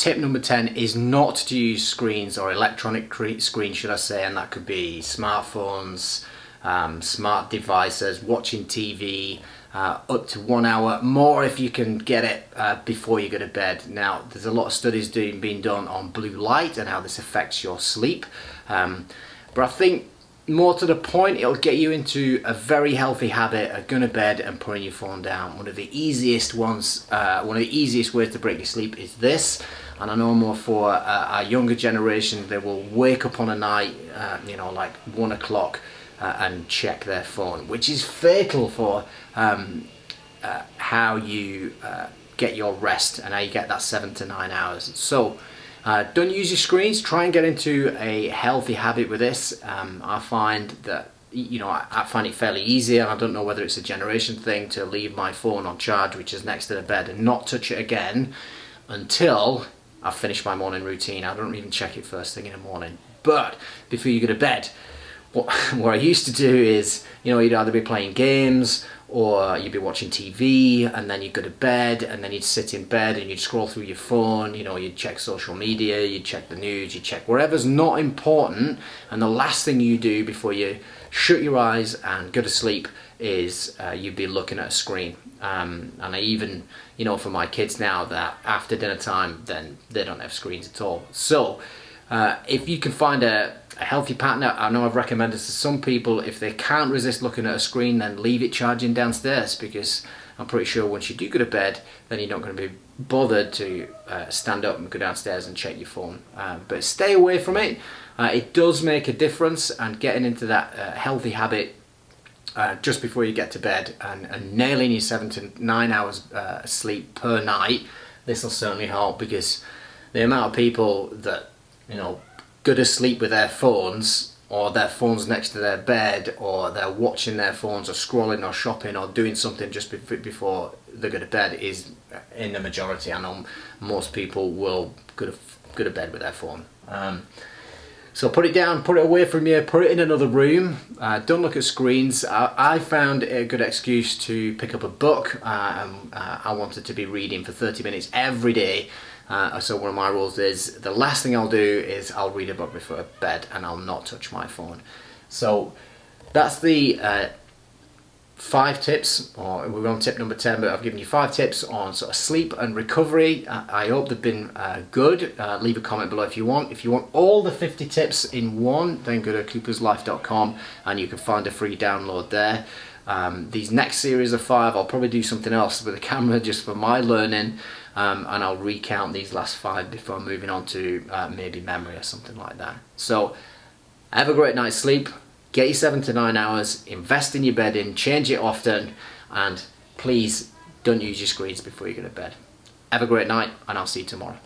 tip number 10 is not to use screens, or electronic screens should I say, and that could be smartphones, smart devices, watching TV, up to 1 hour, more if you can get it before you go to bed. Now, there's a lot of studies being done on blue light and how this affects your sleep, but I think more to the point, it'll get you into a very healthy habit of going to bed and putting your phone down. One of the easiest ways to break your sleep is this, and I know more for our younger generation, they will wake up on a night, like 1 o'clock, and check their phone, which is fatal for how you get your rest and how you get that 7 to 9 hours. So don't use your screens. Try and get into a healthy habit with this. I find that I find it fairly easy, and I don't know whether it's a generation thing, to leave my phone on charge, which is next to the bed, and not touch it again until I've finished my morning routine. I don't even check it first thing in the morning. But before you go to bed, what I used to do is, you'd either be playing games or you'd be watching TV, and then you'd go to bed, and then you'd sit in bed and you'd scroll through your phone, you'd check social media, you'd check the news, you'd check whatever's not important, and the last thing you do before you shut your eyes and go to sleep is you'd be looking at a screen. And I even, for my kids now, that after dinner time, then they don't have screens at all. So if you can find a healthy pattern, I know I've recommended to some people, if they can't resist looking at a screen, then leave it charging downstairs, because I'm pretty sure once you do go to bed, then you're not going to be bothered to stand up and go downstairs and check your phone. But stay away from it. It does make a difference, and getting into that healthy habit just before you get to bed, and nailing your 7 to 9 hours sleep per night, this will certainly help, because the amount of people that go to sleep with their phones, or their phones next to their bed, or they're watching their phones, or scrolling, or shopping, or doing something just before they go to bed, is in the majority. I know most people will go to bed with their phone. So put it down, put it away from you, put it in another room. Don't look at screens. I found a good excuse to pick up a book. I wanted to be reading for 30 minutes every day. So one of my rules is, the last thing I'll do is I'll read a book before bed, and I'll not touch my phone. So that's the 5 tips, or we're on tip number 10, but I've given you 5 tips on sort of sleep and recovery. I hope they've been good. Leave a comment below if you want. If you want all the 50 tips in one, then go to cooperslife.com and you can find a free download there. These next series of 5, I'll probably do something else with the camera just for my learning, and I'll recount these last 5 before moving on to maybe memory or something like that. So have a great night's sleep. Get your 7 to 9 hours, invest in your bedding, change it often, and please don't use your screens before you go to bed. Have a great night, and I'll see you tomorrow.